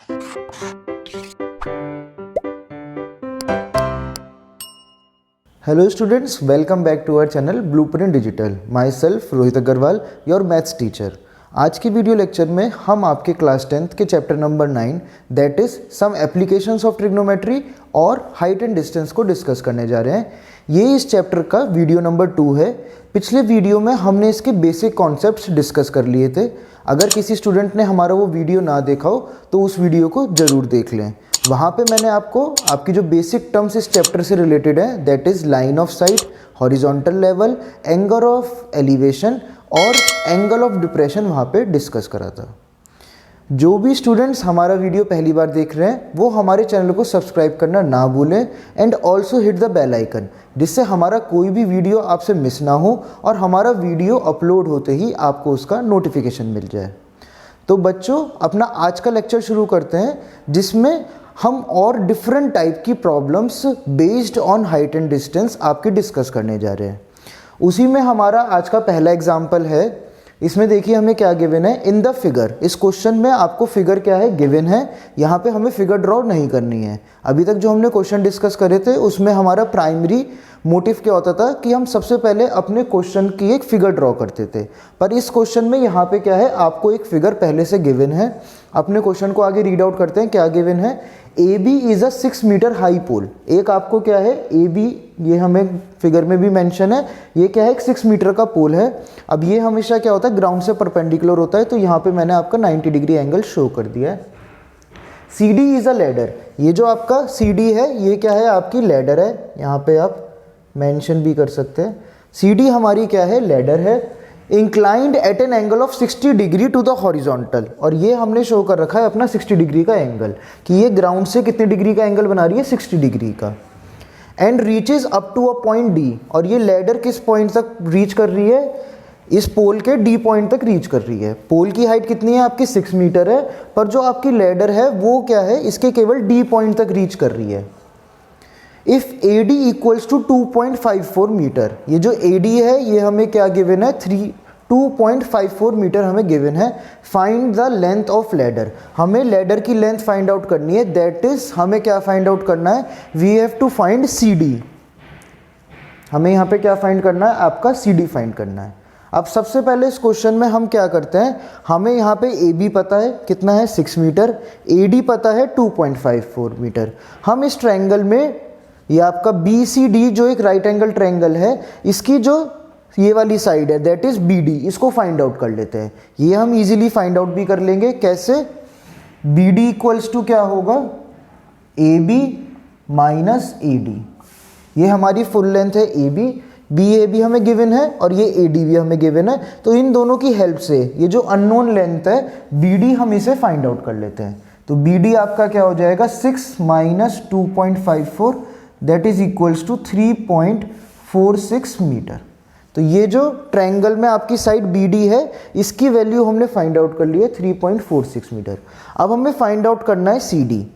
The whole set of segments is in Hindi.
Hello students, welcome back to our channel Blueprint Digital. Myself Rohit Agarwal, your maths teacher. आज की वीडियो लेक्चर में हम आपके क्लास 10th के chapter number 9 that is some applications of trigonometry और हाइट एंड डिस्टेंस को डिस्कस करने जा रहे हैं। ये इस चैप्टर का वीडियो नंबर 2 है। पिछले वीडियो में हमने इसके बेसिक कॉन्सेप्ट्स डिस्कस कर लिए थे। अगर किसी स्टूडेंट ने हमारा वो वीडियो ना देखा हो तो उस वीडियो को ज़रूर देख लें। वहाँ पे मैंने आपको आपकी जो बेसिक टर्म्स इस चैप्टर से रिलेटेड है that is line of site, horizontal level, angle of elevation और एंगल ऑफ डिप्रेशन वहाँ पे डिस्कस करा था। जो भी स्टूडेंट्स हमारा वीडियो पहली बार देख रहे हैं वो हमारे चैनल को सब्सक्राइब करना ना भूलें and also hit the bell icon, जिससे हमारा कोई भी वीडियो आपसे मिस ना हो और हमारा वीडियो अपलोड होते ही आपको उसका नोटिफिकेशन मिल जाए। तो बच्चों, अपना आज का लेक्चर शुरू करते हैं जिसमें हम और डिफरेंट टाइप की problems based on height and distance आपकी डिस्कस करने जा रहे हैं। उसी में हमारा आज का पहला एग्जाम्पल है। इसमें देखिए हमें क्या गिवन है इन द फिगर। इस क्वेश्चन में आपको फिगर क्या है गिवन है। यहाँ पे हमें फिगर ड्रॉ नहीं करनी है। अभी तक जो हमने क्वेश्चन डिस्कस करे थे उसमें हमारा प्राइमरी मोटिव क्या होता था कि हम सबसे पहले अपने क्वेश्चन की एक फिगर ड्रॉ करते थे, पर इस क्वेश्चन में यहाँ पे क्या है आपको एक फिगर पहले से गिवन है। अपने क्वेश्चन को आगे रीड आउट करते हैं। क्या गिवन है, A B is a 6 metre high pole. एक आपको क्या है ए बी, ये हमें फिगर में भी मेंशन है, ये क्या है एक 6 मीटर का पोल है। अब ये हमेशा क्या होता है ग्राउंड से परपेंडिकुलर होता है, तो यहाँ पे मैंने आपका 90 डिग्री एंगल शो कर दिया है। C D is a ladder. ये जो आपका सी डी है ये क्या है आपकी लैडर है, यहाँ पे आप मेंशन भी कर सकते हैं। सी डी हमारी क्या है लैडर है। Inclined at an angle of 60 degree to the horizontal, और ये हमने शो कर रखा है अपना 60 डिग्री का एंगल कि ये ग्राउंड से कितने डिग्री का एंगल बना रही है 60 डिग्री का। And reaches up to a point D, और ये लैडर किस पॉइंट तक रीच कर रही है, इस पोल के डी पॉइंट तक रीच कर रही है। पोल की हाइट कितनी है आपकी 6 मीटर है, पर जो आपकी लैडर है वो क्या है इसके केवल डी पॉइंट तक रीच कर रही है। If A D equals to 2.54 metre, ये जो ए डी है ये हमें क्या गिवन है 2.54 मीटर हमें गिवन है। Find the length of ladder, हमें लैडर की लेंथ फाइंड आउट करनी है। दैट इज हमें क्या फाइंड आउट करना है, we have to find C D. हमें यहाँ पे क्या फाइंड करना है आपका सी डी फाइंड करना है। अब सबसे पहले इस क्वेश्चन में हम क्या करते हैं, हमें यहाँ पे ए बी पता है कितना है 6 मीटर, ए डी पता है 2.54 मीटर। हम इस ट्रायंगल में ये आपका बी सी डी जो एक राइट एंगल ट्रायंगल है इसकी जो ये वाली साइड है दैट इज बी डी, इसको फाइंड आउट कर लेते हैं। ये हम इजीली फाइंड आउट भी कर लेंगे। कैसे, बी डी इक्वल्स टू क्या होगा A B minus A D. ये हमारी फुल लेंथ है A B, B A B हमें गिवन है और ये ए डी भी हमें गिवन है। तो इन दोनों की हेल्प से ये जो अननोन लेंथ है बी डी हम इसे फाइंड आउट कर लेते हैं। तो बी डी आपका क्या हो जाएगा 6 minus 2.54 that is equals to 3.46 metre. तो ये जो ट्रायंगल में आपकी साइड बी डी है इसकी वैल्यू हमने फाइंड आउट कर ली है 3.46 मीटर। अब हमें फाइंड आउट करना है सी डी।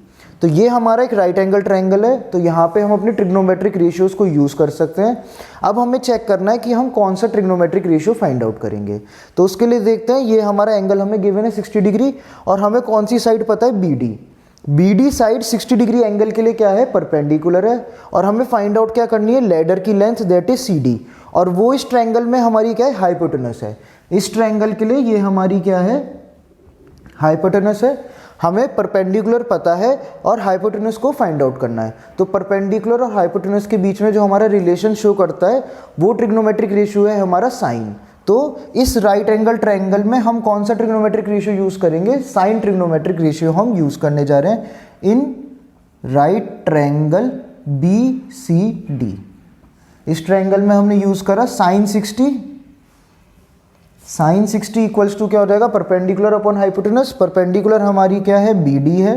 तो ये हमारा एक राइट एंगल ट्रायंगल है, तो यहाँ पे हम अपने ट्रिग्नोमेट्रिक रेशियोज को यूज़ कर सकते हैं। अब हमें चेक करना है कि हम कौन सा ट्रिग्नोमेट्रिक रेशियो फाइंड आउट करेंगे। तो उसके लिए देखते हैं, ये हमारा एंगल हमें गिवन है 60 डिग्री और हमें कौन सी साइड पता है B D. B D side 60 degree angle के लिए क्या है परपेंडिकुलर है, और हमें फाइंड आउट क्या करनी है लैडर की length that is C D, और वो इस ट्रायंगल में हमारी क्या है हाइपोटेनस है। इस ट्रायंगल के लिए ये हमारी क्या है हाइपोटेनस है। हमें परपेंडिकुलर पता है और हाइपोटेनस को फाइंड आउट करना है। तो परपेंडिकुलर और हाइपोटेनस के बीच में जो हमारा रिलेशन शो करता है वो ट्रिग्नोमेट्रिक रेशियो है हमारा साइन। तो इस राइट एंगल ट्रायंगल में हम कौन सा ट्रिग्नोमेट्रिक रेशियो यूज़ करेंगे, साइन ट्रिग्नोमेट्रिक रेशियो हम यूज़ करने जा रहे हैं in right triangle B C D. इस ट्रायंगल में हमने यूज़ करा साइन 60। साइन 60 इक्वल्स टू क्या हो जाएगा परपेंडिकुलर अपॉन हाइपोटेनस। परपेंडिकुलर हमारी क्या है बी डी है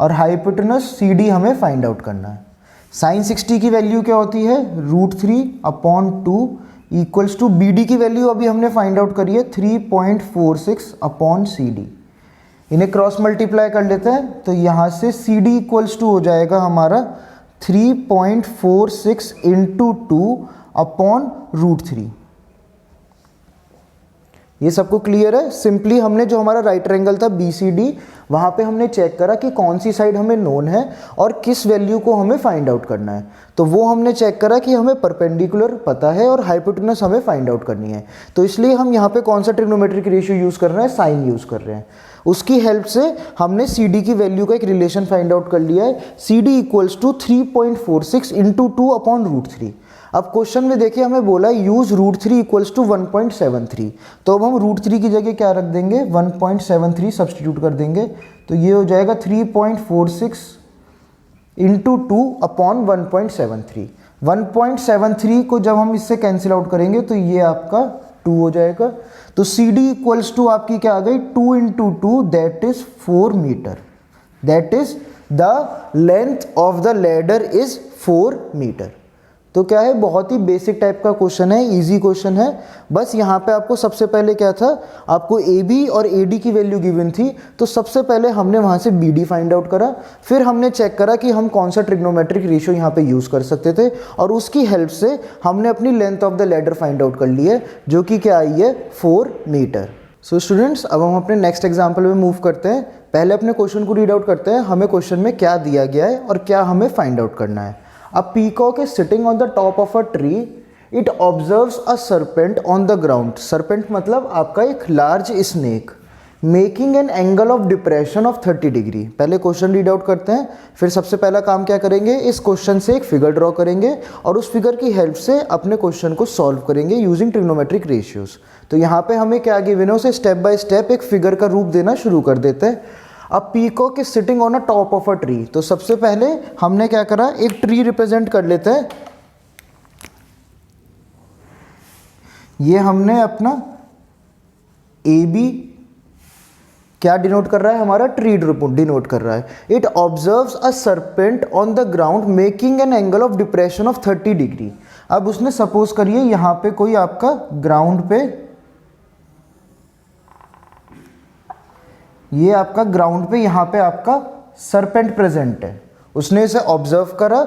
और हाइपोटेनस सी डी हमें फाइंड आउट करना है। साइन 60 की वैल्यू क्या होती है √3/2 इक्वल्स टू बी डी की वैल्यू अभी हमने फाइंड आउट करी है 3.46 अपॉन सी डी। इन्हें क्रॉस मल्टीप्लाई कर लेते हैं तो यहाँ से सी डी इक्वल्स टू हो जाएगा हमारा 3.46 इंटू 2 अपॉन √3। ये सबको क्लियर है। सिंपली हमने जो हमारा राइट ट्रायंगल था BCD, वहाँ पे हमने चेक करा कि कौन सी साइड हमें नोन है और किस वैल्यू को हमें फाइंड आउट करना है। तो वो हमने चेक करा कि हमें परपेंडिकुलर पता है और हाइपोटेनस हमें फाइंड आउट करनी है। तो इसलिए हम यहाँ पे कौन सा ट्रिग्नोमेट्रिक रेशियो यूज़ कर रहे हैं, साइन यूज़ कर रहे हैं। उसकी हेल्प से हमने CD की वैल्यू का एक रिलेशन फाइंड आउट कर लिया है। CD equals to 3.46 into 2/√3। अब क्वेश्चन में देखिए हमें बोला यूज √3 इक्वल्स टू 1.73। तो अब हम √3 की जगह क्या रख देंगे, 1.73 सब्सटीट्यूट कर देंगे। तो ये हो जाएगा 3.46 इंटू 2/1.73। 1.73 को जब हम इससे कैंसिल आउट करेंगे तो ये आपका 2 हो जाएगा। तो CD इक्वल्स टू आपकी क्या आ गई, 2 into 2 that is 4 metre. That is the length of the ladder is 4 metre. तो क्या है, बहुत ही बेसिक टाइप का क्वेश्चन है, इजी क्वेश्चन है। बस यहाँ पे आपको सबसे पहले क्या था, आपको AB और AD की वैल्यू गिवन थी। तो सबसे पहले हमने वहाँ से BD फाइंड आउट करा, फिर हमने चेक करा कि हम कौन सा ट्रिग्नोमेट्रिक रेशियो यहाँ पे यूज़ कर सकते थे, और उसकी हेल्प से हमने अपनी length of the ladder find out कर ली है, जो कि क्या आई है, 4 मीटर। सो स्टूडेंट्स, अब हम अपने नेक्स्ट एग्जाम्पल में मूव करते हैं। पहले अपने क्वेश्चन को रीड आउट करते हैं, हमें क्वेश्चन में क्या दिया गया है और क्या हमें फाइंड आउट करना है। A peacock is sitting on the top of a tree. It observes a serpent on the ground. Serpent मतलब आपका एक large snake making an angle of depression of 30 degree. पहले क्वेश्चन रीड आउट करते हैं, फिर सबसे पहला काम क्या करेंगे, इस क्वेश्चन से एक फिगर ड्रॉ करेंगे और उस फिगर की हेल्प से अपने क्वेश्चन को सॉल्व करेंगे यूजिंग ट्रिग्नोमेट्रिक रेशियोज। तो यहाँ पे हमें क्या गिवन है, उसे स्टेप बाय स्टेप एक फिगर का रूप देना शुरू कर देते हैं। अब peacock is sitting on a top of a tree. तो सबसे पहले हमने क्या करा, एक ट्री रिप्रेजेंट कर लेते हैं। ये हमने अपना AB क्या डिनोट कर रहा है, हमारा ट्री डिनोट कर रहा है। It observes a serpent on the ground making an angle of depression of 30 degree. अब उसने सपोज करिए यहाँ पे कोई आपका ग्राउंड पे, ये आपका ग्राउंड पे यहाँ पे आपका सरपेंट प्रेजेंट है। उसने इसे ऑब्जर्व करा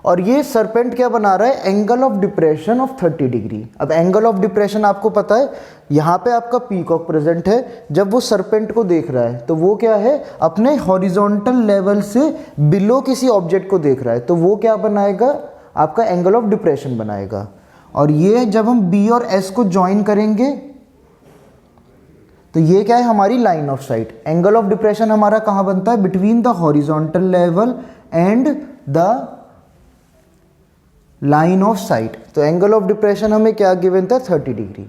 और ये सरपेंट क्या बना रहा है, angle of depression of 30 degree. अब एंगल ऑफ डिप्रेशन आपको पता है, यहाँ पे आपका पीकॉक प्रेजेंट है, जब वो सरपेंट को देख रहा है तो वो क्या है, अपने हॉरिजॉन्टल लेवल से बिलो किसी ऑब्जेक्ट को देख रहा है, तो वो क्या बनाएगा, आपका एंगल ऑफ डिप्रेशन बनाएगा। और ये जब हम B और S को ज्वाइन करेंगे तो ये क्या है, हमारी line of site. Angle of depression हमारा कहाँ बनता है, between the horizontal level and the line of site. तो एंगल ऑफ डिप्रेशन हमें क्या गिवन था, 30 डिग्री।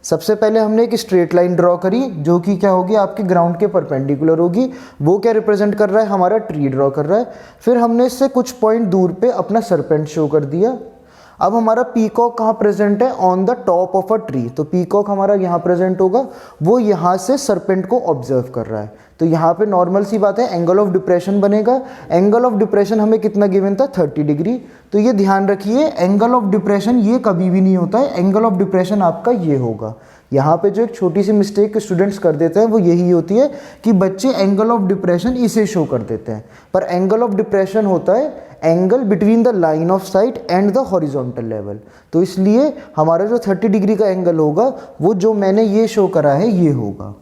सबसे पहले हमने एक स्ट्रेट लाइन ड्रॉ करी जो कि क्या होगी, आपके ग्राउंड के परपेंडिकुलर होगी। वो क्या रिप्रेजेंट कर रहा है, हमारा ट्री ड्रॉ कर रहा है। फिर हमने इससे कुछ पॉइंट दूर पे अपना सरपेंट शो कर दिया। अब हमारा पीकॉक कहाँ प्रेजेंट है, on the top of a tree. तो पीकॉक हमारा यहाँ प्रेजेंट होगा, वो यहाँ से सरपेंट को ऑब्जर्व कर रहा है। तो यहाँ पे नॉर्मल सी बात है, एंगल ऑफ डिप्रेशन बनेगा। एंगल ऑफ डिप्रेशन हमें कितना गिवन था, 30 डिग्री। तो ये ध्यान रखिए, एंगल ऑफ डिप्रेशन ये कभी भी नहीं होता है, एंगल ऑफ डिप्रेशन आपका ये होगा। यहाँ पे जो एक छोटी सी मिस्टेक स्टूडेंट्स कर देते हैं वो यही होती है कि बच्चे एंगल ऑफ डिप्रेशन इसे शो कर देते हैं, पर एंगल ऑफ डिप्रेशन होता है angle between the line of site and the horizontal level. तो इसलिए हमारा जो 30 डिग्री का एंगल होगा वो जो मैंने ये शो करा है ये होगा।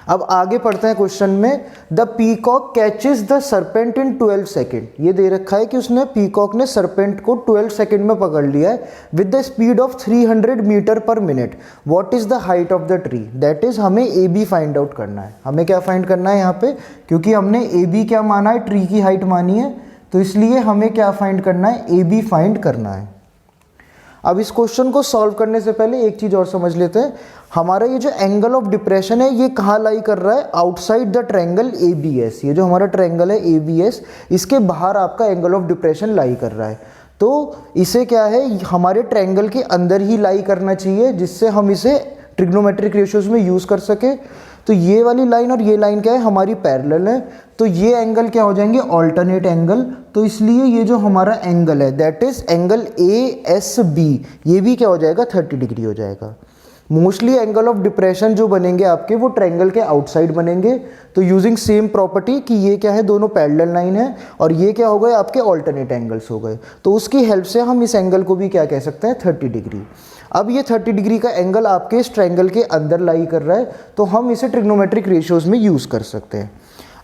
अब आगे पढ़ते हैं क्वेश्चन में, the peacock catches the serpent in 12 second. ये दे रखा है कि उसने पीकॉक ने सरपेंट को 12 सेकेंड में पकड़ लिया है with the speed of 300 metre per minute. What is the height of the tree, that is हमें AB फाइंड आउट करना है। हमें क्या फाइंड करना है यहाँ पे, क्योंकि हमने AB क्या माना है, ट्री की हाइट मानी है, तो इसलिए हमें क्या फाइंड करना है, AB फाइंड करना है। अब इस क्वेश्चन को सॉल्व करने से पहले एक चीज़ और समझ लेते हैं, हमारा ये जो एंगल ऑफ डिप्रेशन है ये कहाँ लाई कर रहा है, आउटसाइड द ट्रायंगल ABS। ये जो हमारा ट्रायंगल है ABS, इसके बाहर आपका एंगल ऑफ डिप्रेशन लाई कर रहा है। तो इसे क्या है, हमारे ट्रायंगल के अंदर ही लाई करना चाहिए, जिससे हम इसे ट्रिग्नोमेट्रिक रेशियोज में यूज़ कर सके। तो ये वाली लाइन और ये लाइन क्या है, हमारी पैरेलल है, तो ये एंगल क्या हो जाएंगे, ऑल्टरनेट एंगल। तो इसलिए ये जो हमारा एंगल है दैट इज एंगल ASB, ये भी क्या हो जाएगा, 30 डिग्री हो जाएगा। मोस्टली एंगल ऑफ डिप्रेशन जो बनेंगे आपके वो ट्रायंगल के आउटसाइड बनेंगे। तो यूजिंग सेम प्रॉपर्टी कि ये क्या है, दोनों पैरेलल लाइन है और ये क्या हो गए आपके ऑल्टरनेट एंगल्स हो गए, तो उसकी हेल्प से हम इस एंगल को भी क्या कह सकते हैं, 30 डिग्री। अब ये 30 डिग्री का एंगल आपके इस ट्रायंगल के अंदर लाई कर रहा है, तो हम इसे ट्रिग्नोमेट्रिक रेशियोज में यूज़ कर सकते हैं।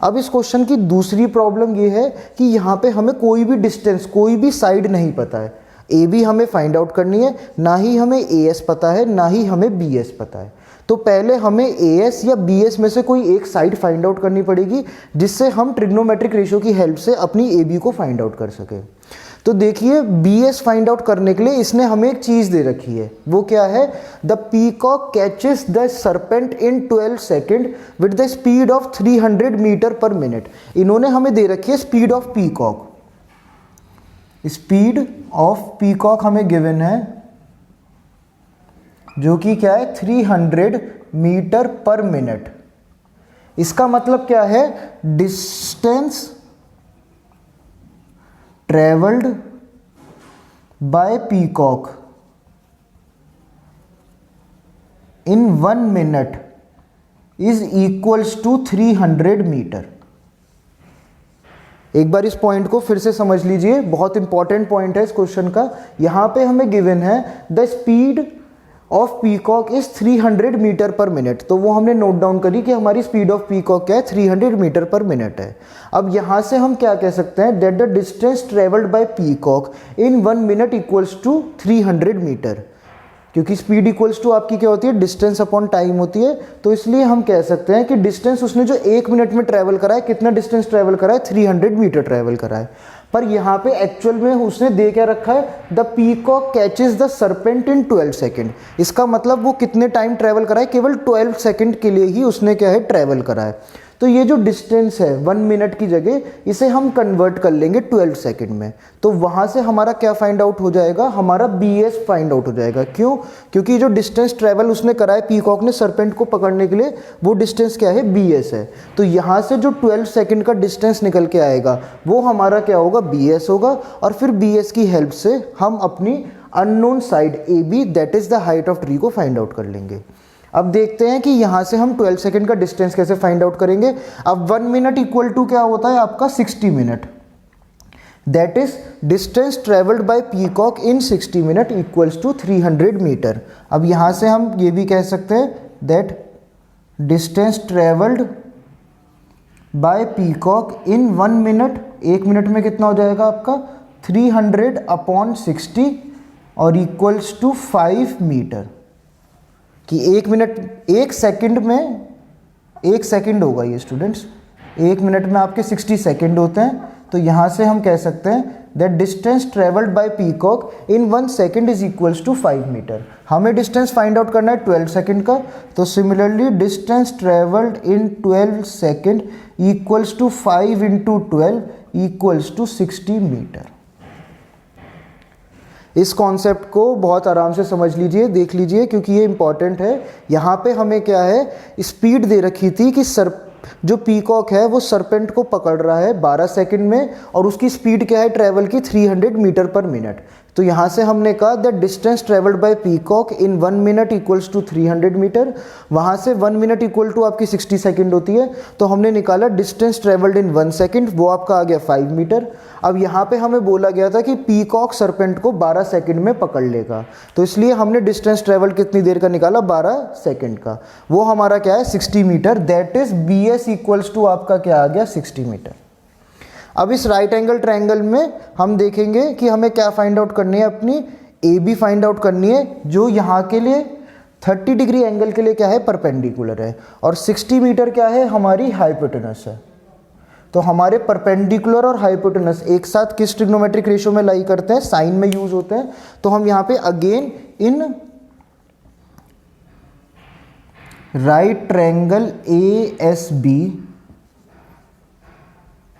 अब इस क्वेश्चन की दूसरी प्रॉब्लम ये है कि यहाँ पे हमें कोई भी डिस्टेंस, कोई भी साइड नहीं पता है। ए बी हमें फाइंड आउट करनी है, ना ही हमें ए एस पता है, ना ही हमें बी एस पता है। तो पहले हमें ए एस या बी एस में से कोई एक साइड फाइंड आउट करनी पड़ेगी, जिससे हम ट्रिग्नोमेट्रिक रेशियो की हेल्प से अपनी ए बी को फाइंड आउट कर सकें। तो देखिए बी एस फाइंड आउट करने के लिए इसने हमें एक चीज़ दे रखी है, वो क्या है, the peacock catches the serpent in 12 second with the speed of 300 metre per minute. इन्होंने हमें दे रखी है speed of peacock, speed of peacock हमें गिवन है, जो कि क्या है 300 मीटर पर मिनट। इसका मतलब क्या है, distance travelled by peacock in 1 minute is equals to 300 metre. एक बार इस पॉइंट को फिर से समझ लीजिए, बहुत इंपॉर्टेंट पॉइंट है इस क्वेश्चन का। यहां पे हमें गिवन है the speed of peacock is 300 metre per minute, तो वो हमने नोट डाउन करी कि हमारी स्पीड ऑफ पीकॉक क्या है, 300 मीटर पर मिनट है। अब यहाँ से हम क्या कह सकते हैं, that the distance travelled by peacock in 1 minute equals to 300 metre, क्योंकि स्पीड इक्वल्स टू आपकी क्या होती है, डिस्टेंस अपॉन टाइम होती है। तो इसलिए हम कह सकते हैं कि डिस्टेंस उसने जो 1 मिनट में ट्रैवल करा है, कितना डिस्टेंस ट्रैवल करा है, 300 मीटर ट्रैवल करा है। पर यहाँ पे एक्चुअल में उसने दे क्या रखा है, the peacock catches the serpent in 12 second. इसका मतलब वो कितने टाइम ट्रैवल करा है, केवल 12 सेकेंड के लिए ही उसने क्या है, ट्रैवल करा है। तो ये जो डिस्टेंस है 1 मिनट की जगह, इसे हम कन्वर्ट कर लेंगे 12 सेकेंड में। तो वहाँ से हमारा क्या फाइंड आउट हो जाएगा, हमारा बी एस फाइंड आउट हो जाएगा। क्यों, क्योंकि जो डिस्टेंस ट्रैवल उसने करा है पीकॉक ने सरपेंट को पकड़ने के लिए, वो डिस्टेंस क्या है, बी एस है। तो यहाँ से जो 12 सेकेंड का डिस्टेंस निकल के आएगा वो हमारा क्या होगा, बी एस होगा। और फिर बी एस की हेल्प से हम अपनी unknown side A B, that is the height of tree, को फाइंड आउट कर लेंगे। अब देखते हैं कि यहाँ से हम 12 सेकेंड का डिस्टेंस कैसे फाइंड आउट करेंगे। अब 1 मिनट इक्वल टू क्या होता है आपका, 60 minute, that is distance travelled by peacock in 60 minute equals to 300 metre. अब यहाँ से हम ये भी कह सकते हैं that distance travelled by peacock in 1 minute, 1 minute में कितना हो जाएगा आपका, 300 अपॉन 60 और इक्वल्स टू 5 मीटर। कि 1 मिनट, 1 सेकंड में 1 सेकंड होगा ये स्टूडेंट्स, 1 मिनट में आपके 60 सेकंड होते हैं। तो यहाँ से हम कह सकते हैं that distance travelled by peacock in 1 second is equals to 5 metre. हमें डिस्टेंस फाइंड आउट करना है 12 सेकंड का, तो similarly distance travelled in 12 second equals to 5 into 12 equals to 60 metre. इस कॉन्सेप्ट को बहुत आराम से समझ लीजिए, देख लीजिए, क्योंकि ये इंपॉर्टेंट है। यहाँ पे हमें क्या है, स्पीड दे रखी थी कि जो पीकॉक है वो सरपेंट को पकड़ रहा है 12 सेकंड में, और उसकी स्पीड क्या है ट्रैवल की, 300 मीटर पर मिनट। तो यहाँ से हमने कहा that distance travelled by peacock in 1 minute equals to 300 metre. वहाँ से 1 मिनट इक्वल टू आपकी 60 सेकंड होती है, तो हमने निकाला डिस्टेंस ट्रेवल्ड इन 1 सेकंड, वो आपका आ गया 5 मीटर। अब यहाँ पे हमें बोला गया था कि पीकॉक सरपेंट को 12 सेकंड में पकड़ लेगा, तो इसलिए हमने डिस्टेंस ट्रेवल कितनी देर का निकाला, 12 सेकंड का। वो हमारा क्या है, 60 metre, that is B S equals to आपका क्या आ गया, 60 मीटर। अब इस राइट एंगल ट्रायंगल में हम देखेंगे कि हमें क्या फाइंड आउट करनी है, अपनी ए बी फाइंड आउट करनी है, जो यहाँ के लिए 30 डिग्री एंगल के लिए क्या है, परपेंडिकुलर है, और 60 मीटर क्या है, हमारी हाइपोटेनस है। तो हमारे परपेंडिकुलर और हाइपोटेनस एक साथ किस ट्रिग्नोमेट्रिक रेशियो में लाई करते हैं, साइन में यूज होते हैं। तो हम यहाँ पे again in right triangle A S B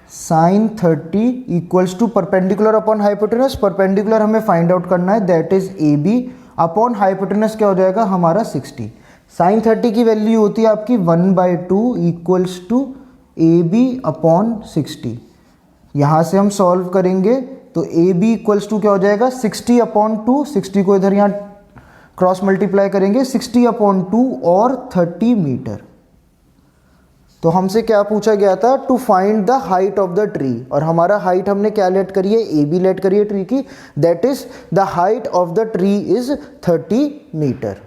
sine 30 equals to perpendicular upon hypotenuse. Perpendicular हमें फाइंड आउट करना है, that is A B, upon hypotenuse क्या हो जाएगा हमारा 60। साइन 30 की वैल्यू होती है आपकी 1/2 equals to A B upon 60। यहाँ से हम सॉल्व करेंगे तो ए बी इक्वल्स टू क्या हो जाएगा, 60 अपॉन 2, 60 को इधर यहाँ क्रॉस मल्टीप्लाई करेंगे 60/2 और 30 मीटर। तो हमसे क्या पूछा गया था, to find the height of the tree, और हमारा हाइट हमने क्या लेट करी है, ए बी लेट करी है ट्री की, that is the height of the tree is 30 metre.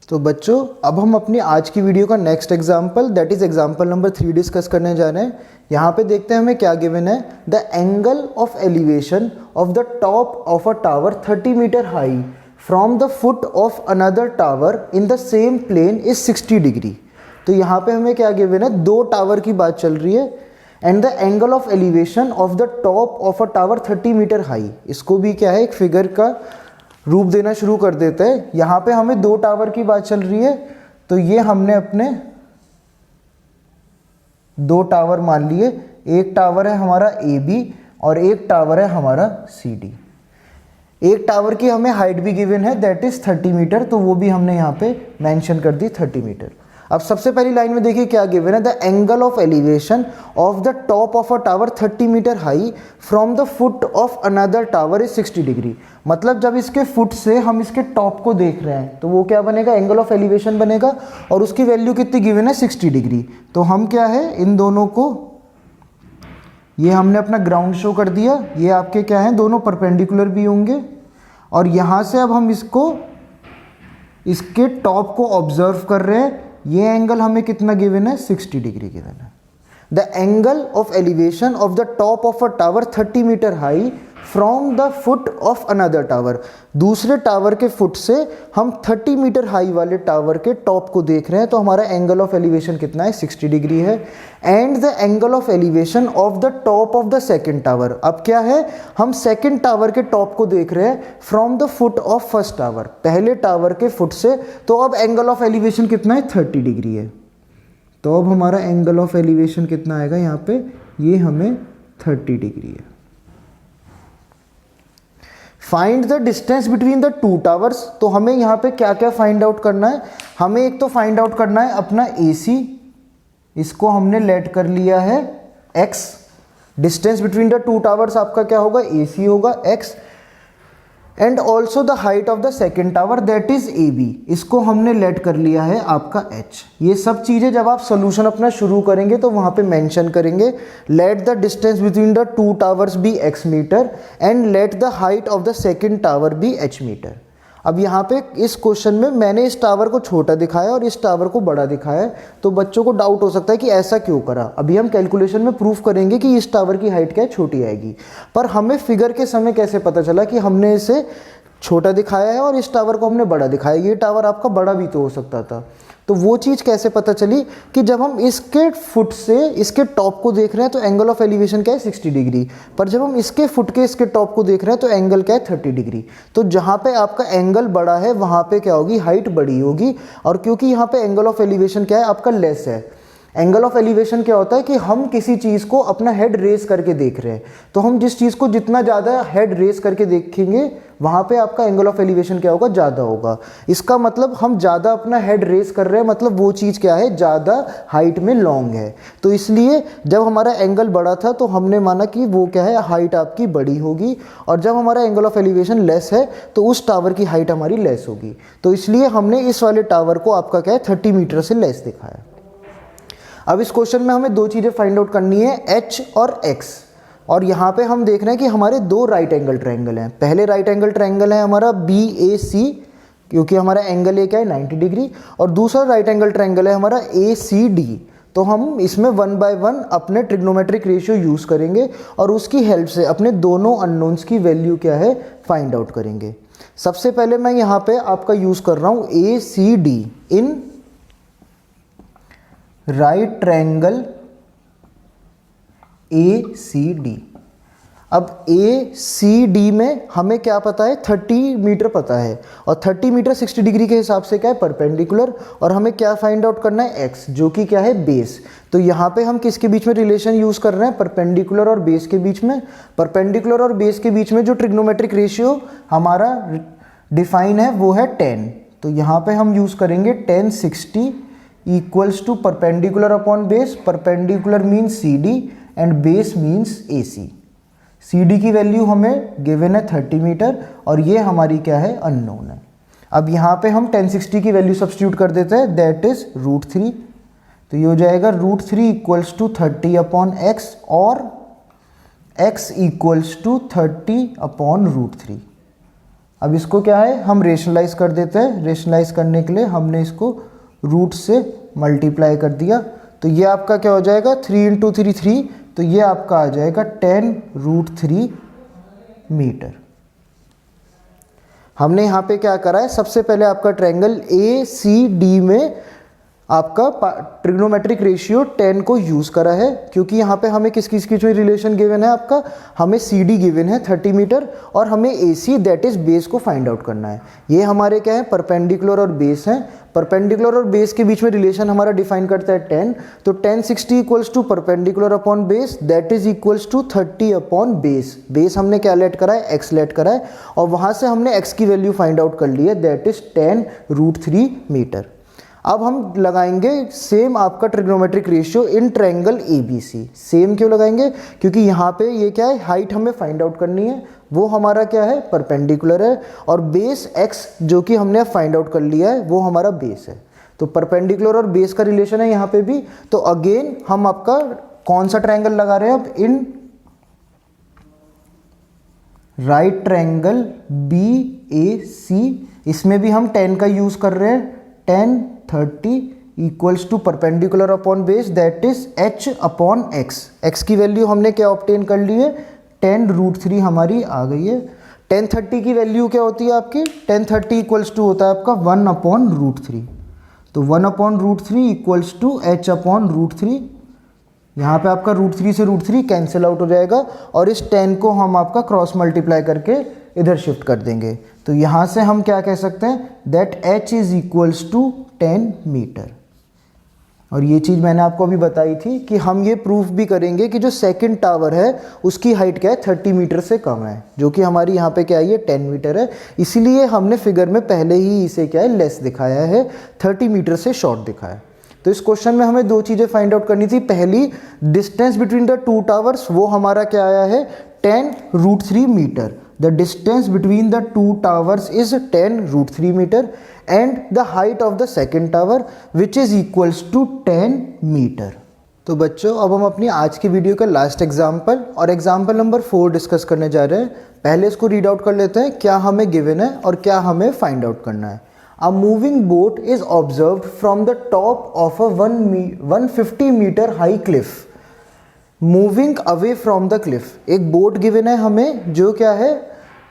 तो बच्चों अब हम अपनी आज की वीडियो का next example that is example number 3 discuss करने जा रहे हैं। यहाँ पे देखते हैं हमें क्या गिवन है, the angle of elevation of the top of a tower 30 metre high from the foot of another tower in the same plane is 60 degree. तो यहाँ पे हमें क्या गिवन है, दो टावर की बात चल रही है, and the angle of elevation of the top of a tower 30 metre high. इसको भी क्या है, एक फिगर का रूप देना शुरू कर देते हैं। यहाँ पे हमें दो टावर की बात चल रही है, तो ये हमने अपने दो टावर मान लिए, एक टावर है हमारा ए बी और एक टावर है हमारा सी डी। एक टावर की हमें हाइट भी गिवन है दैट इज 30 मीटर, तो वो भी हमने यहाँ पे मेंशन कर दी 30 मीटर। अब सबसे पहली लाइन में देखिए क्या गिवन है, the angle of elevation of the top of a tower 30 metre high from the foot of another tower is 60 degree. मतलब जब इसके फुट से हम इसके टॉप को देख रहे हैं तो वो क्या बनेगा, एंगल ऑफ एलिवेशन बनेगा, और उसकी वैल्यू कितनी गिवन है, 60 डिग्री। तो हम क्या है, इन दोनों को, ये हमने अपना ग्राउंड शो कर दिया, ये आपके क्या है, दोनों परपेंडिकुलर भी होंगे, और यहाँ से अब हम इसको, इसके टॉप को ऑब्जर्व कर रहे हैं। ये एंगल हमें कितना गिवन है, 60 डिग्री गिवन है। The angle of elevation of the top of a tower 30 metre high from the foot of another tower, दूसरे टावर के फुट से हम 30 मीटर हाई वाले टावर के टॉप को देख रहे हैं, तो हमारा एंगल ऑफ एलिवेशन कितना है, 60 डिग्री है। And the angle of elevation of the top of the second tower, अब क्या है, हम सेकेंड टावर के टॉप को देख रहे हैं from the foot of first tower, पहले टावर के फुट से, तो अब एंगल ऑफ एलिवेशन कितना है, 30 डिग्री है। तो अब हमारा एंगल ऑफ एलिवेशन कितना आएगा यहाँ पे, ये हमें 30 डिग्री है। Find the distance between the two towers, तो हमें यहाँ पे क्या क्या फाइंड आउट करना है, हमें एक तो फाइंड आउट करना है अपना AC, इसको हमने लेट कर लिया है x, distance between the two towers आपका क्या होगा, AC होगा x, and also the height of the second tower that is AB, इसको हमने लेट कर लिया है आपका h। ये सब चीज़ें जब आप सोल्यूशन अपना शुरू करेंगे तो वहाँ पे मेंशन करेंगे, let the distance between the two towers be x metre and let the height of the second tower be h metre. अब यहाँ पे इस क्वेश्चन में मैंने इस टावर को छोटा दिखाया और इस टावर को बड़ा दिखाया है, तो बच्चों को डाउट हो सकता है कि ऐसा क्यों करा। अभी हम कैलकुलेशन में प्रूफ करेंगे कि इस टावर की हाइट क्या है, छोटी आएगी, पर हमें फिगर के समय कैसे पता चला कि हमने इसे छोटा दिखाया है और इस टावर को हमने बड़ा दिखाया, ये टावर आपका बड़ा भी तो हो सकता था। तो वो चीज़ कैसे पता चली कि जब हम इसके फुट से इसके टॉप को देख रहे हैं तो एंगल ऑफ एलिवेशन क्या है, 60 डिग्री, पर जब हम इसके फुट के इसके टॉप को देख रहे हैं तो एंगल क्या है, 30 डिग्री। तो जहाँ पे आपका एंगल बड़ा है वहाँ पे क्या होगी, हाइट बड़ी होगी, और क्योंकि यहाँ पे एंगल ऑफ एलिवेशन क्या है, आपका लेस है। एंगल ऑफ एलिवेशन क्या होता है कि हम किसी चीज़ को अपना हेड रेस करके देख रहे हैं, तो हम जिस चीज़ को जितना ज़्यादा हेड रेस करके देखेंगे वहाँ पे आपका एंगल ऑफ एलिवेशन क्या होगा, ज़्यादा होगा। इसका मतलब हम ज़्यादा अपना हेड रेस कर रहे हैं, मतलब वो चीज़ क्या है, ज़्यादा हाइट में लॉन्ग है। तो इसलिए जब हमारा एंगल बड़ा था तो हमने माना कि वो क्या है, हाइट आपकी बड़ी होगी, और जब हमारा एंगल ऑफ एलिवेशन लेस है तो उस टावर की हाइट हमारी लेस होगी। तो इसलिए हमने इस वाले टावर को आपका क्या है, 30 मीटर से लेस दिखाया। अब इस क्वेश्चन में हमें दो चीज़ें फाइंड आउट करनी है, H और X, और यहाँ पे हम देख रहे हैं कि हमारे दो राइट एंगल ट्रायंगल हैं। पहले राइट एंगल ट्रायंगल है हमारा BAC, क्योंकि हमारा एंगल ये क्या है, 90 डिग्री, और दूसरा राइट एंगल ट्रायंगल है हमारा ACD। तो हम इसमें 1/1 अपने ट्रिग्नोमेट्रिक रेशियो यूज़ करेंगे और उसकी हेल्प से अपने दोनों अननोन्स की वैल्यू क्या है, फाइंड आउट करेंगे। सबसे पहले मैं यहाँ पे आपका यूज़ कर रहा हूँ ACD इन राइट ट्रायंगल ACD। अब ACD में हमें क्या पता है, 30 मीटर पता है, और 30 मीटर 60 डिग्री के हिसाब से क्या है, परपेंडिकुलर, और हमें क्या फाइंड आउट करना है, X, जो कि क्या है, बेस। तो यहाँ पे हम किसके बीच में रिलेशन यूज़ कर रहे हैं, परपेंडिकुलर और बेस के बीच में। परपेंडिकुलर और बेस के बीच में जो ट्रिग्नोमेट्रिक रेशियो हमारा डिफाइन है वो है 10। तो यहाँ पे हम यूज़ करेंगे 10 60 equals to perpendicular upon base. Perpendicular means CD and base means AC। CD की वैल्यू हमें गिवन है 30 मीटर और ये हमारी क्या है, अननोन है। अब यहाँ पे हम tan 60 की वैल्यू सब्स्टिट्यूट कर देते हैं, दैट इज √3। तो ये हो जाएगा √3 इक्वल्स टू 30/x और x इक्वल्स टू 30/√3। अब इसको क्या है, हम रेशनलाइज कर देते हैं। रेशनलाइज करने के लिए हमने इसको रूट से मल्टीप्लाई कर दिया, तो ये आपका क्या हो जाएगा 3 × 3 3, तो ये आपका आ जाएगा 10√3 मीटर। हमने यहाँ पे क्या करा है, सबसे पहले आपका ट्रायंगल ACD में आपका ट्रिग्नोमेट्रिक रेशियो 10 को यूज़ करा है, क्योंकि यहाँ पे हमें किस किस की जो रिलेशन गिवन है आपका, हमें CD गिवन है 30 मीटर और हमें AC दैट इज बेस को फाइंड आउट करना है। ये हमारे क्या है, परपेंडिकुलर और बेस हैं। परपेंडिकुलर और बेस के बीच में रिलेशन हमारा डिफाइन करता है 10, तो tan 60 equals to perpendicular upon base that is equals to 30/बेस। बेस हमने क्या लेट करा है, x लेट करा है, और वहाँ से हमने x की वैल्यू फाइंड आउट कर ली है, दैट इज 10√3 मीटर। अब हम लगाएंगे सेम आपका trigonometric ratio in triangle ABC। Same क्यों लगाएंगे, क्योंकि यहाँ पे ये क्या है, हाइट हमें फाइंड आउट करनी है, वो हमारा क्या है, परपेंडिकुलर है, और बेस x जो कि हमने फाइंड आउट कर लिया है वो हमारा बेस है। तो परपेंडिकुलर और बेस का रिलेशन है यहाँ पे भी। तो अगेन हम आपका कौन सा ट्रायंगल लगा रहे हैं, अब इन राइट ट्रायंगल BAC, इसमें भी हम 10 का यूज कर रहे हैं, 10/30 equals to perpendicular upon base that is h/x। x की वैल्यू हमने क्या ऑब्टेन कर ली है, 10√3 हमारी आ गई है। 10/30 की वैल्यू क्या होती है आपकी, 10/30 इक्वल्स टू होता है आपका 1/√3। तो 1/√3 इक्वल्स टू h/√3। यहाँ पे आपका √3 से √3 कैंसिल आउट हो जाएगा, और इस 10 को हम आपका क्रॉस मल्टीप्लाई करके इधर शिफ्ट कर देंगे। तो यहाँ से हम क्या कह सकते हैं, that h is equals to 10 metre. और ये चीज़ मैंने आपको अभी बताई थी कि हम ये प्रूफ भी करेंगे कि जो सेकंड टावर है उसकी हाइट क्या है, 30 मीटर से कम है, जो कि हमारी यहाँ पे क्या है, ये 10 मीटर है। इसीलिए हमने फिगर में पहले ही इसे क्या है, लेस दिखाया है, 30 मीटर से शॉर्ट दिखाया है। तो इस क्वेश्चन में हमें दो चीज़ें फाइंड आउट करनी थी। पहली, distance between the two towers, वो हमारा क्या आया है, 10√3 metre. The distance between the two towers is 10√3 meter and the height of the second tower which is equals to 10 meter। तो बच्चों अब हम अपनी आज की वीडियो का लास्ट एग्जाम्पल और एग्जाम्पल नंबर 4 डिस्कस करने जा रहे हैं। पहले इसको रीड आउट कर लेते हैं, क्या हमें गिवन है और क्या हमें फाइंड आउट करना है। A moving boat is observed from the top of a 150 meter high cliff moving away from the cliff. एक बोट गिवन है हमें जो क्या है,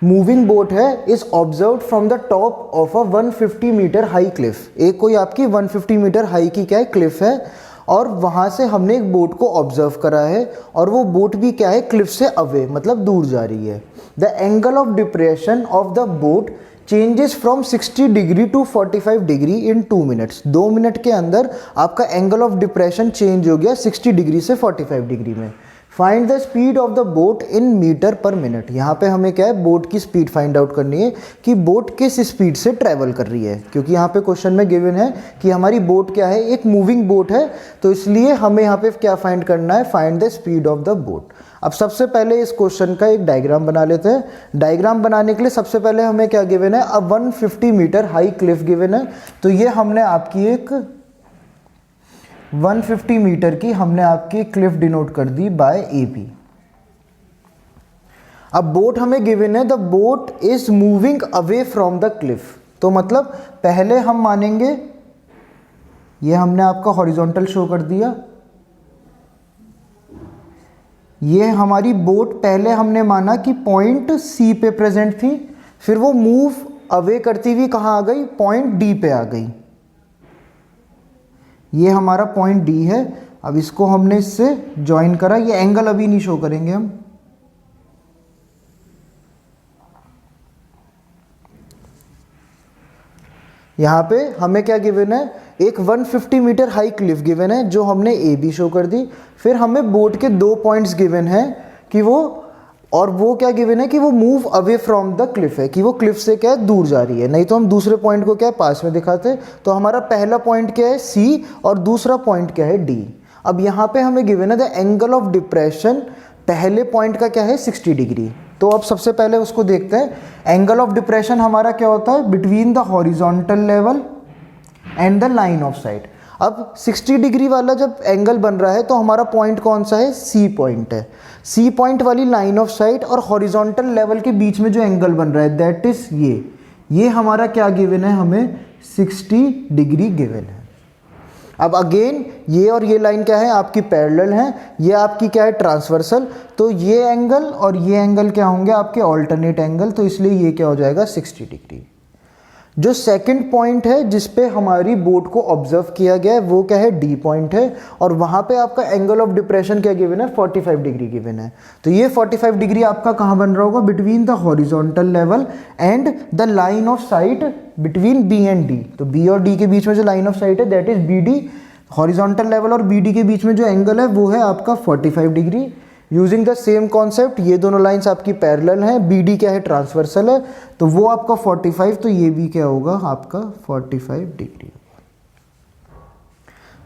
मूविंग बोट है, is observe from the top of a 150 metre high cliff. एक कोई आपकी 150 मीटर हाई की क्या है, क्लिफ है, और वहाँ से हमने एक बोट को ऑब्जर्व करा है, और वो बोट भी क्या है, क्लिफ से अवे मतलब दूर जा रही है। The angle of depression of the boat changes from 60 degree to 45 degree in 2 minutes. 2 minute के अंदर आपका एंगल ऑफ डिप्रेशन चेंज हो गया 60 डिग्री से 45 डिग्री में। Find the speed of the boat in metre per minute. यहाँ पे हमें क्या है, बोट की स्पीड फाइंड आउट करनी है कि बोट किस स्पीड से ट्रैवल कर रही है, क्योंकि यहाँ पे क्वेश्चन में गिवन है कि हमारी बोट क्या है, एक मूविंग बोट है, तो इसलिए हमें यहाँ पे क्या फाइंड करना है, find the speed of the boat. अब सबसे पहले इस क्वेश्चन का एक डायग्राम बना लेते हैं। डायग्राम बनाने के लिए सबसे पहले हमें क्या गिवन है, अब 150 मीटर हाई क्लिफ गिवन है, तो ये हमने आपकी एक 150 मीटर की हमने आपकी क्लिफ डिनोट कर दी बाय AB। अब बोट हमें गिवन है, the boat is moving away from the Cliff, तो मतलब पहले हम मानेंगे, ये हमने आपका हॉरिजॉन्टल शो कर दिया, ये हमारी बोट पहले हमने माना कि पॉइंट C पे प्रेजेंट थी, फिर वो मूव अवे करती हुई कहाँ आ गई, पॉइंट D पे आ गई। ये हमारा पॉइंट D है। अब इसको हमने इससे ज्वाइन करा, ये एंगल अभी नहीं शो करेंगे हम, यहाँ पे हमें क्या गिवन है, एक 150 मीटर हाई क्लिफ गिवन है जो हमने AB शो कर दी। फिर हमें बोट के 2 पॉइंट्स गिवन है कि वो, और वो क्या गिवन है कि वो move away from the Cliff है, कि वो क्लिफ से क्या है, दूर जा रही है, नहीं तो हम दूसरे पॉइंट को क्या है, पास में दिखाते। तो हमारा पहला पॉइंट क्या है, C, और दूसरा पॉइंट क्या है, D। अब यहाँ पे हमें गिवन है द एंगल ऑफ डिप्रेशन, पहले पॉइंट का क्या है, 60 डिग्री, तो अब सबसे पहले उसको देखते हैं। एंगल ऑफ डिप्रेशन हमारा क्या होता है, between the horizontal level and the line of site. अब 60 डिग्री वाला जब एंगल बन रहा है तो हमारा पॉइंट कौन सा है, सी पॉइंट है। सी पॉइंट वाली लाइन ऑफ साइट और हॉरिजॉन्टल लेवल के बीच में जो एंगल बन रहा है दैट इज ये हमारा क्या गिवन है, हमें 60 डिग्री गिवन है। अब अगेन ये और ये लाइन क्या है, आपकी पैरेलल है, ये आपकी क्या है, ट्रांसवर्सल। तो ये एंगल और ये एंगल क्या होंगे, आपके ऑल्टरनेट एंगल, तो इसलिए ये क्या हो जाएगा, 60 डिग्री। जो सेकंड पॉइंट है जिस पे हमारी बोट को ऑब्जर्व किया गया है वो क्या है, डी पॉइंट है, और वहाँ पे आपका एंगल ऑफ डिप्रेशन क्या गिवन है, 45 डिग्री गिवन है। तो ये 45 डिग्री आपका कहाँ बन रहा होगा, between the horizontal level and the line of sight between B and D. तो बी और डी के बीच में जो लाइन ऑफ साइट है that is B D. Horizontal level और बी डी के बीच में जो एंगल है वो है आपका 45 degree. Using the same concept, ये दोनों लाइंस आपकी पैरेलल हैं, बी डी क्या है, ट्रांसवर्सल है, तो वो आपका 45, तो ये भी क्या होगा आपका 45 डिग्री।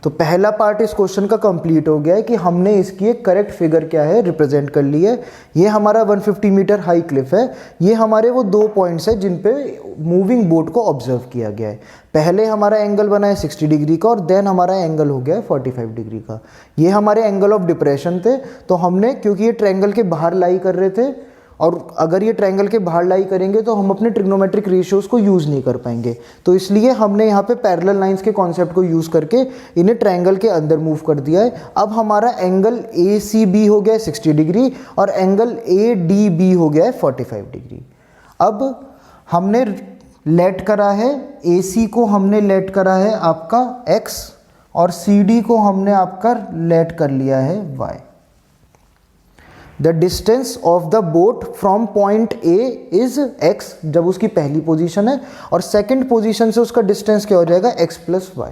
तो पहला पार्ट इस क्वेश्चन का कंप्लीट हो गया है कि हमने इसकी एक करेक्ट फिगर क्या है रिप्रेजेंट कर ली है। ये हमारा 150 मीटर हाई क्लिफ है, ये हमारे वो 2 पॉइंट्स है जिन पे मूविंग बोट को ऑब्जर्व किया गया है। पहले हमारा एंगल बना है 60 डिग्री का और देन हमारा एंगल हो गया है 45 डिग्री का। ये हमारे एंगल ऑफ डिप्रेशन थे, तो हमने, क्योंकि ये ट्रायंगल के बाहर लाई कर रहे थे, और अगर ये ट्रायंगल के बाहर लाई करेंगे तो हम अपने ट्रिग्नोमेट्रिक रेशियोज को यूज़ नहीं कर पाएंगे, तो इसलिए हमने यहाँ पे पैरेलल लाइंस के कॉन्सेप्ट को यूज़ करके इन्हें ट्रायंगल के अंदर मूव कर दिया है। अब हमारा एंगल ए सी बी हो गया है 60 डिग्री और एंगल ए डी बी हो गया है 45 डिग्री। अब हमने लेट करा है ए सी को, हमने लेट करा है आपका x, और सी डी को हमने आपका लेट कर लिया है y। The distance of the boat from point A is x, जब उसकी पहली पोजीशन है, और सेकंड पोजीशन से उसका डिस्टेंस क्या हो जाएगा, x प्लस वाई।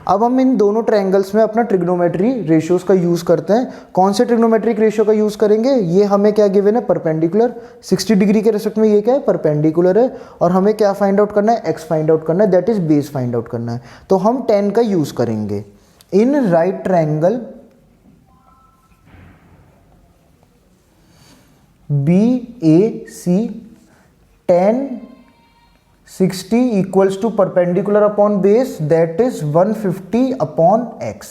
अब हम इन दोनों ट्रायंगल्स में अपना ट्रिग्नोमेट्री रेशियोज का यूज़ करते हैं। कौन से ट्रिग्नोमेट्रिक रेशियो का यूज़ करेंगे, ये हमें क्या गिवन है, परपेंडिकुलर। 60 डिग्री के रेस्पेक्ट में ये क्या है, परपेंडिकुलर है, और हमें क्या फाइंड आउट करना है, x फाइंड आउट करना है, that is base find out करना है। तो हम 10 का यूज़ करेंगे। इन right triangle BAC tan 60 equals to perpendicular upon base, that is 150 upon x।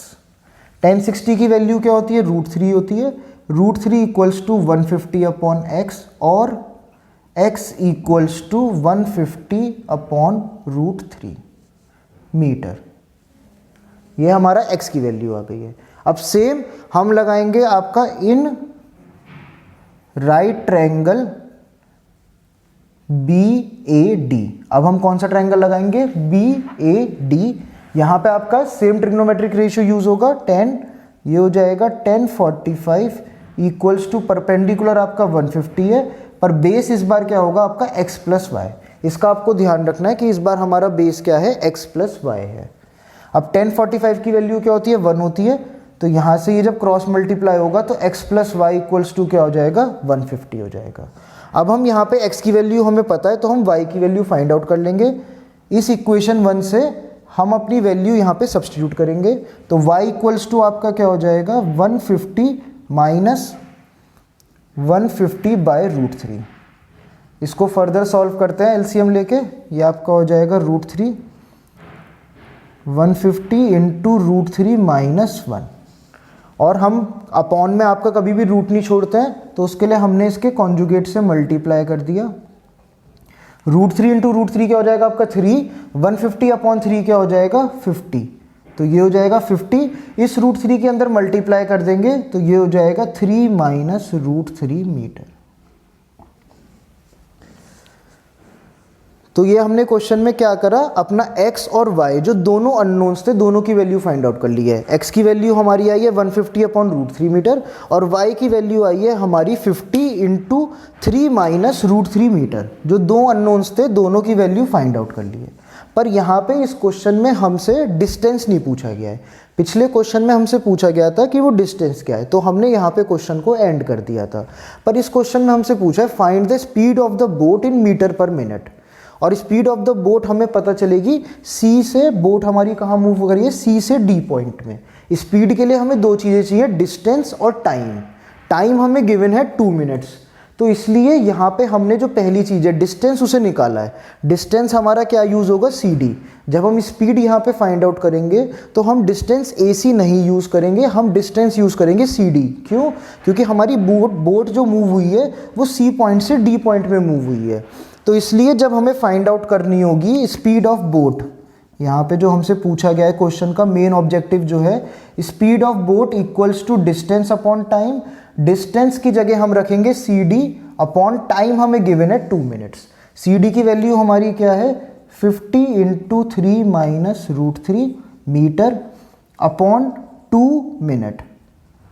tan 60 की वैल्यू क्या होती है, √3 होती है। √3 equals to 150 upon x, और x equals to 150 upon √3 metre. ये हमारा x की वैल्यू आ गई है। अब सेम हम लगाएंगे आपका इन राइट ट्रायंगल BAD। अब हम कौन सा ट्रायंगल लगाएंगे, BAD। यहाँ पे आपका सेम ट्रिग्नोमेट्रिक रेशियो यूज होगा 10, ये हो जाएगा 10 45 इक्वल्स टू परपेंडिकुलर आपका 150 है, पर बेस इस बार क्या होगा आपका x प्लस वाई। इसका आपको ध्यान रखना है कि इस बार हमारा बेस क्या है, x प्लस वाई है। अब 10 45 की वैल्यू क्या होती है, 1 होती है, तो यहाँ से ये जब क्रॉस मल्टीप्लाई होगा तो x plus y equals to क्या हो जाएगा, 150 हो जाएगा। अब हम यहाँ पे x की वैल्यू हमें पता है, तो हम y की वैल्यू फाइंड आउट कर लेंगे। इस इक्वेशन 1 से हम अपनी वैल्यू यहाँ पे सब्सटीट्यूट करेंगे, तो y इक्वल्स टू आपका क्या हो जाएगा, 150 माइनस 150 बाय √3। इसको फर्दर सॉल्व करते हैं एलसीएम लेके, ये आपका हो जाएगा √3, 150 इंटू √3 माइनस 1, और हम अपॉन में आपका कभी भी रूट नहीं छोड़ते हैं, तो उसके लिए हमने इसके कॉन्जुगेट से मल्टीप्लाई कर दिया। √3 इंटू √3 क्या हो जाएगा आपका 3, 150 अपॉन 3 क्या हो जाएगा 50, तो ये हो जाएगा 50। इस √3 के अंदर मल्टीप्लाई कर देंगे तो ये हो जाएगा 3 माइनस √3 मीटर। तो ये हमने क्वेश्चन में क्या करा, अपना x और y जो दोनों अननोन्स थे दोनों की वैल्यू फाइंड आउट कर ली है। x की वैल्यू हमारी आई है 150 अपॉन √3 मीटर, और y की वैल्यू आई है हमारी 50 इंटू 3 माइनस √3 मीटर। जो दो अननोन्स थे दोनों की वैल्यू फाइंड आउट कर ली है। पर यहाँ पे इस क्वेश्चन में हमसे डिस्टेंस नहीं पूछा गया है। पिछले क्वेश्चन में हमसे पूछा गया था कि वो डिस्टेंस क्या है, तो हमने यहाँ पे क्वेश्चन को एंड कर दिया था। पर इस क्वेश्चन में हमसे पूछा है find the speed of the boat in metre per minute, और स्पीड ऑफ द बोट हमें पता चलेगी सी से, बोट हमारी कहाँ मूव हो रही है, सी से डी पॉइंट में। स्पीड के लिए हमें दो चीज़ें चाहिए, डिस्टेंस और टाइम। टाइम हमें गिवन है 2 मिनट्स, तो इसलिए यहाँ पे हमने जो पहली चीज़ है डिस्टेंस उसे निकाला है। डिस्टेंस हमारा क्या यूज़ होगा, CD। जब हम स्पीड यहाँ पे फाइंड आउट करेंगे तो हम डिस्टेंस AC नहीं यूज़ करेंगे, हम डिस्टेंस यूज़ करेंगे CD। क्यों? क्योंकि हमारी बोट जो मूव हुई है वो C पॉइंट से D पॉइंट में मूव हुई है। तो इसलिए जब हमें फाइंड आउट करनी होगी स्पीड ऑफ बोट, यहाँ पे जो हमसे पूछा गया है क्वेश्चन का मेन ऑब्जेक्टिव जो है, speed of boat equals to distance upon time. Distance की जगह हम रखेंगे CD अपॉन टाइम हमें गिवन है 2 मिनट्स। CD की वैल्यू हमारी क्या है 50 into 3 minus √3 metre upon 2 minute.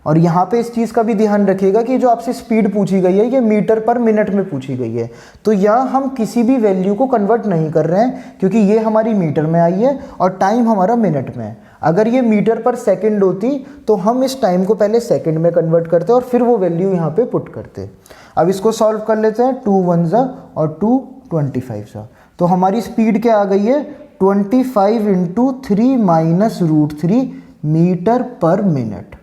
और यहाँ पे इस चीज़ का भी ध्यान रखिएगा कि जो आपसे स्पीड पूछी गई है ये मीटर पर मिनट में पूछी गई है, तो यहाँ हम किसी भी वैल्यू को कन्वर्ट नहीं कर रहे हैं क्योंकि ये हमारी मीटर में आई है और टाइम हमारा मिनट में है। अगर ये मीटर पर सेकंड होती तो हम इस टाइम को पहले सेकंड में कन्वर्ट करते और फिर वो वैल्यू यहाँ पे पुट करते। अब इसको सॉल्व कर लेते हैं, 2 1 जा और 2 25 जा। तो हमारी स्पीड क्या आ गई है 25 into 3 minus √3 metre per minute.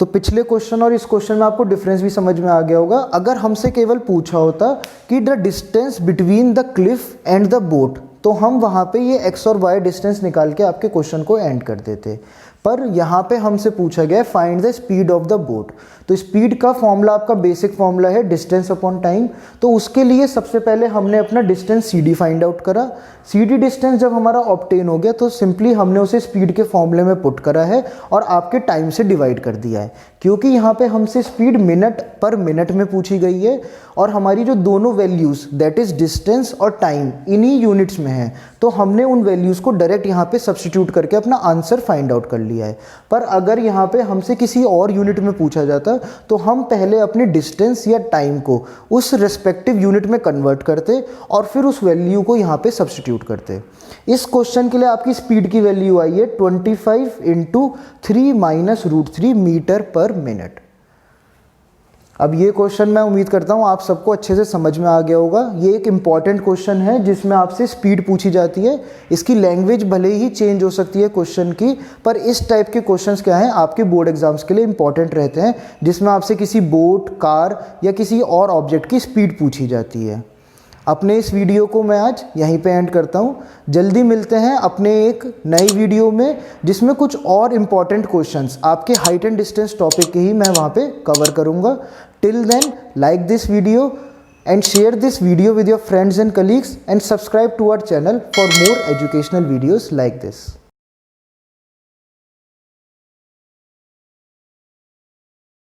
तो पिछले क्वेश्चन और इस क्वेश्चन में आपको डिफरेंस भी समझ में आ गया होगा। अगर हमसे केवल पूछा होता कि the distance between the Cliff and the boat, तो हम वहाँ पे ये x और y डिस्टेंस निकाल के आपके क्वेश्चन को एंड कर देते। पर यहाँ पे हमसे पूछा गया find the speed of the boat. तो स्पीड का फॉर्मूला आपका बेसिक फॉर्मूला है डिस्टेंस अपॉन टाइम। तो उसके लिए सबसे पहले हमने अपना डिस्टेंस CD फाइंड आउट करा। CD डिस्टेंस जब हमारा ऑब्टेन हो गया तो सिंपली हमने उसे स्पीड के फॉर्मूले में पुट करा है और आपके टाइम से डिवाइड कर दिया है, क्योंकि यहाँ पे हमसे स्पीड मिनट पर मिनट में पूछी गई है और हमारी जो दोनों वैल्यूज़ दैट इज़ डिस्टेंस और टाइम इन्हीं यूनिट्स में है, तो हमने उन वैल्यूज़ को डायरेक्ट यहाँ पे सब्स्टिट्यूट करके अपना आंसर फाइंड आउट कर लिया है। पर अगर यहाँ पे हमसे किसी और यूनिट में पूछा जाता तो हम पहले अपनी डिस्टेंस या टाइम को उस रेस्पेक्टिव यूनिट में कन्वर्ट करते और फिर उस वैल्यू को यहाँ पे सब्स्टिट्यूट करते। इस क्वेश्चन के लिए आपकी स्पीड की वैल्यू आई है 25 into 3 minus √3 metre per minute. अब ये क्वेश्चन मैं उम्मीद करता हूँ आप सबको अच्छे से समझ में आ गया होगा। ये एक इम्पॉर्टेंट क्वेश्चन है जिसमें आपसे स्पीड पूछी जाती है। इसकी लैंग्वेज भले ही चेंज हो सकती है क्वेश्चन की, पर इस टाइप के क्वेश्चंस क्या हैं आपके बोर्ड एग्जाम्स के लिए इंपॉर्टेंट रहते हैं, जिसमें आपसे किसी बोट, कार या किसी और ऑब्जेक्ट की स्पीड पूछी जाती है। अपने इस वीडियो को मैं आज यहीं पे एंड करता हूँ। जल्दी मिलते हैं अपने एक नई वीडियो में जिसमें कुछ और इम्पॉर्टेंट क्वेश्चंस आपके हाइट एंड डिस्टेंस टॉपिक के ही मैं वहाँ पे कवर करूँगा। Till then like this video and share this video with your friends and colleagues and subscribe to our channel for more educational videos like this.